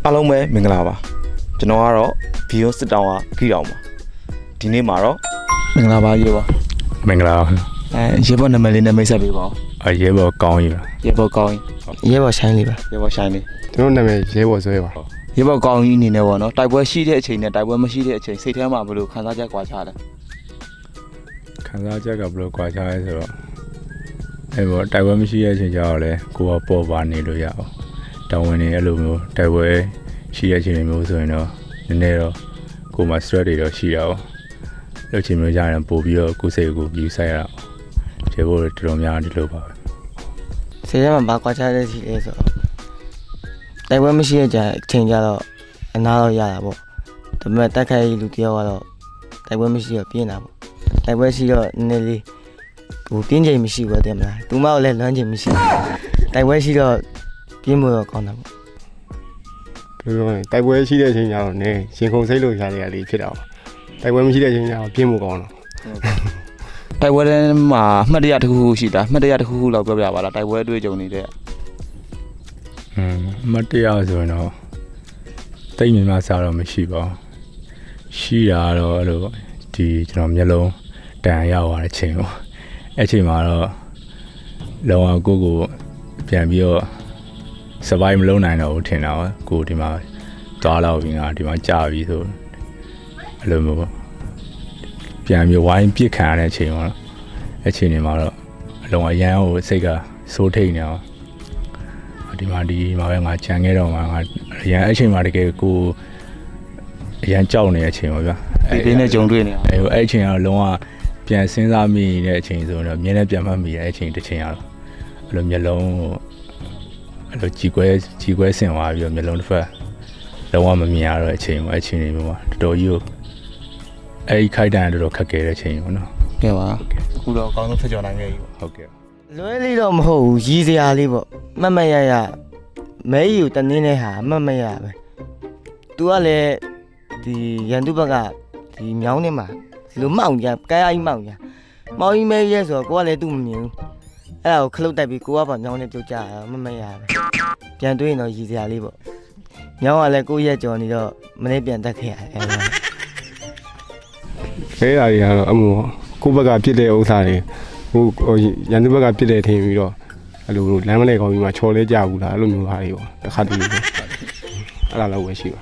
အားလုံးပဲမင်္ဂလာပါကျွန်တော်ကတော့ဘီယွန်စစ်တောင်းကခီတောင်ပါဒီနေ့မှာတော့မင်္ဂလာပါရေပါမင်္ဂလာရေပေါ်နာမည်လေးနဲ့မိတ်ဆက်ပေးပါဦးရဲဘော်ကောင်းကြီးပါရေပေါ်ကောင်းကြီးရဲဘော်ဆိုင်လေးပါရေပေါ်ဆိုင်လေးကျွန်တော်နာမည်ရဲဘော်ဆွဲပါရေပေါ်ကောင်းကြီးအနေနဲ့ပေါ့နော်တိုက်ပွဲရှိတဲ့အချိန်နဲ့တိုက်ပွဲမရှိတဲ့အချိန်စိတ်ထဲမှာဘယ်လိုခံစားချက်ကွာခြားလဲခံစားချက်ကဘယ်လိုကွာခြားလဲဆိုတော့အဲ့ဘောတိုက်ပွဲမရှိတဲ့အချိန်ကျတော့လေကိုကပေါ်ပါနေလို့ရအောင်တောင်းဝင်နေအဲ့လိုမျိုးတိုက်ပွဲရှိတဲ့အချိန်မျိုးဆိုရင်တော့နည်းနည်းတော့ကိုမှ stress တွေတော့ရှိရအောင်လို့ချိန်မျိုးကြရင်ပို့ပြီးတော့ကိုယ်စိတ်ကိုပြီးဆိုင်ရအောင်ကျေဖို့တော်တော်များဒီလိုပါပဲဆေးရမှာဘာကွာခြားတဲ့ရှိလဲဆိုတော့တိုက်ပွဲမရှိတဲ့အချိန်ကျတော့အနာတော့ရတာပေါ့ဒါပေမဲ့တက်ခိုက်လူတယောက်ကတော့တိုက်ပွဲမရှိတော့ပြင်းတာပေါ့တိုက်ပွဲရှိတော့နည်းနည်းလေးဟိုပြင်းချိန်မရှိဘူးတဲ့မလားသူမကလည်းလွမ်းချိန်မရှိဘူးတိုက်ပွဲရှိတော့ပြင်းဖို့တော့ကောင်းတာပေါ့ဘယ်လိုလဲတိုက်ပွဲရှိတဲ့အချိန်ကျတော့နည်းရှင်ခုန်စိတ်လို့ရတဲ့လေးဖြစ်တာပေါ့တိုက်ပွဲမရှိတဲ့အချိန်ကျတော့ပြင်းဖို့ကောင်းတော့တိုက်ပွဲထဲမှာအမှတ်တရတစ်ခုခုရှိတာအမှတ်တရတစ်ခုခုလောက်ပြောပြပါလားတိုက်ပွဲအတွေ့အကြုံနေတဲ့အမှတ်တရဆိုရင်တော့တိတ်မြင်မှစားတော့မရှိပါဘူးရှိတာတော့အဲ့လိုဒီကျွန်တော်မျက်လုံးတန်ရောက်သွားတဲ့ချိန်ပေါ့အဲ့ချိန်မှာတော့လောကကိုပြန်ပြီးတော့ survive မလုပ်နိုင်တော့ဘူးထင်တာပါကိုဒီမှာသွားတော့ပြီးငါဒီမှာကြာပြီဆိုအဲ့လိုမျိုးပြန်ပြီးဝိုင်းပြစ်ခံရတဲ့အချိန်မှာအဲ့ချိန်တွေမှာတော့အလုံးအရန်ကိုစိတ်ကစိုးထိတ်နေအောင်ဒီမှာပဲငါခြံခဲ့တော့မှငါအရန်အဲ့ချိန်မှာတကယ်ကိုအရန်ကြောက်နေတဲ့အချိန်ပါဗျာဒီနဲ့ကြုံတွေ့နေအောင်အဲ့ချိန်ကတော့လုံးဝပြန်စဉ်းစားမိနေတဲ့အချိန်ဆိုတော့မြင်နေပြန်မှတ်မိတဲ့အချိန်တစ်ချိန်ကတော့အဲ့လိုမျက်လုံးအဲ့လိုကြီးကွဲဆင်သွားပြီးတော့မျက်လုံးတစ်ဖက်လုံးဝမမြင်ရတော့အချိန်ပေါ့အချိန်တွေမျိုးမှာတော်တော်ကြီးကိုအဲ့ဒီခိုက်တန်တော်တော်ခက်ခဲတဲ့အချိန်ပေါ့နော်ကဲပါအခုတော့အကောင်းဆုံးဖြတ်ကျော်နိုင်ခဲ့ပြီဟုတ်ကဲ့လွဲလေးတော့မဟုတ်ဘူးရည်စရာလေးပေါ့မမရရမဲရီကိုတနင်းတဲ့ဟာမမရပဲသူကလည်းဒီရန်သူဘက်ကဒီမြောင်းနေမှာဒီလိုမောက်ကြကဲအိုင်းမောက်ကြမောင်ကြီးမဲရဲဆိုတော့ကိုကလည်းသူ့မမြင်ဘူးအဲ့ဒါကိုခလုတ်တိုက်ပြီးကိုကပါမြောင်းနေပြုတ်ကြတာမမရပဲပြန်တွေးရင်တော့ရည်စရာလေးပေါ့မြောင်းကလည်းကိုရက်ကြော်နေတော့မနေ့ပြန်တက်ခဲ့ရတယ်ခဲတာတွေကတော့အမှုကိုဘက်ကပြစ်တဲ့ဥစ္စာတွေဟိုရန်သူဘက်ကပြစ်တဲ့ထင်ပြီးတော့အဲ့လိုလမ်းမလဲကောင်းပြီးမှချော်လဲကြဘူးလားအဲ့လိုမျိုးဟာတွေပေါ့တစ်ခါတည်းပေါ့အဲ့ဒါလောက်ပဲရှိပါ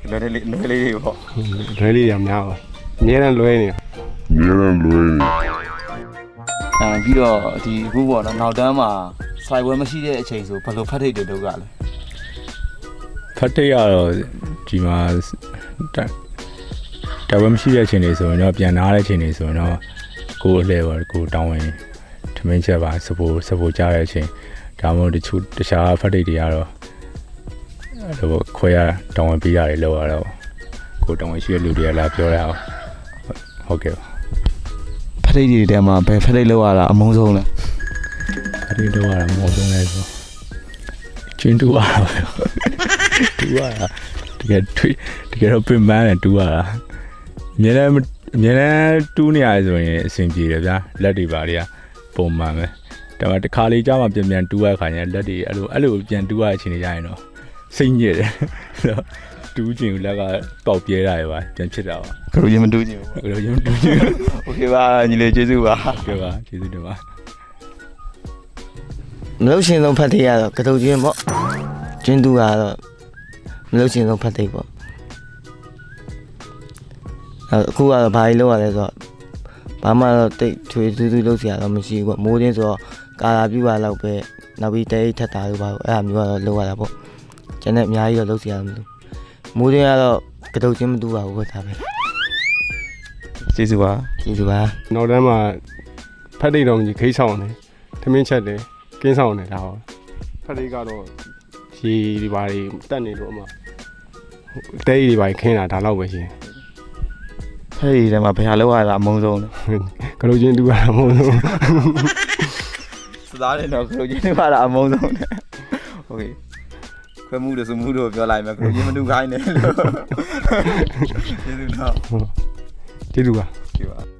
လွယ်လေးတွေပေါ့လွယ်လေးတွေများပါအများနဲ့လွယ်နေတာပြီးတော့ဒီအခုပေါ့နော်နောက်တန်းမှာစိုက်ပွဲမရှိတဲ့အချိန်ဆိုဘယ်လိုဖတ်ထိတ်တွေလုပ်ကြလဲဖတ်ထိတ်ရတော့ဒီမှာတော်တော်မရှိတဲ့အချိန်တွေဆိုရင်တော့ပြန်နားတဲ့အချိန်တွေဆိုရင်တော့ကိုယ်အလှည့်ပါကိုတောင်းဝင်ထမင်းချက်ပါစပိုကြားတဲ့အချိန်ဒါမှမဟုတ်တခြားဖတ်ထိတ်တွေကတော့အဲ့လိုခွဲရတောင်းဝင်ပေးရတယ်လောက်ရတော့ကိုတောင်းဝင်ရှိတဲ့လူတွေကလာပြောရအောင်ဟုတ်ကဲ့ဖတ်ထိတ်တွေထဲမှာဘယ်ဖတ်ထိတ်လောက်ရတာအမုန်းဆုံးလဲဖတ်ထိတ်လောက်ရတာအမုန်းဆုံးလဲဆိုချင်းတူရတာပဲတူရတာတကယ်တော့ပြင်ပန်းနဲ့တူရတာအများနဲ့တူးနေရတယ်ဆိုရင်အဆင်ပြေတယ်ဗျာလက်တွေပါတွေကပုံမှန်ပဲဒါပေမဲ့တစ်ခါလေးကြာမှပြန်တူးရခါကျရင်လက်တွေအဲ့လိုပြန်တူးရတဲ့အချိန်တွေကြရင်တော့စိတ်ညစ်တယ်တူးချင်လက်ကပေါက်ပြဲတာရပါပြန်ဖြစ်တာပါခရိုချင်းမတူးချင်ဘူးခရိုချင်းမတူးချင်ဘူးโอเคပါညီလေးကျေးဇူးပါโอเคပါကျေးဇူးတင်ပါမလို့ရှင်ဆုံးဖတ်သေးရတော့ကတုတ်ချင်းပေါ့ကျင်းသူကတော့မလို့ရှင်ဆုံးဖတ်သေးပေါ့အခုကတော့ဘာကြီးလောက်ရလဲဆိုတော့ဘာမှတော့တိတ်ထွေးသူလောက်စရာတော့မရှိဘူးပေါ့မိုးတင်းဆိုတော့ကာလာပြူပါလောက်ပဲနောက်ပြီးတဲထက်တာလို့ပါအဲ့ဒါမျိုးကတော့လောက်ရတာပေါ့ကျန်တဲ့အများကြီးတော့လောက်စရာမလိုမိုးတင်းကတော့ကတုတ်ချင်းမတူပါဘူးပေါ့ဒါပဲကျေးဇူးပါနောက်တန်းမှာဖတ်တိတ်တော့ကြီးခိတ်ဆောင်တယ်ထမင်းချက်တယ်ကင်းဆောင်တယ်ဒါဟောဖတ်တိတ်ကတော့ရေဒီပါတွေတက်နေလို့အမတဲတွေပါခင်းတာဒါလောက်ပဲရှင်ဟဲ့ဒီထဲမှာဘယ်ဟာလောက်ရတာအမုန်းဆုံးလဲကလိုချင်းတူရတာအမုန်းဆုံးစသားတယ်တော့ကလိုချင်းတူရတာအမုန်းဆုံးတယ်โอเคခွဲမှုလို့စမှုလို့ပြောလိုက်မယ်ကလိုချင်းမတူခိုင်းနဲ့လို့ကျေးဇူးတော့ကျေးဇူးပါကျေးဇူးပါ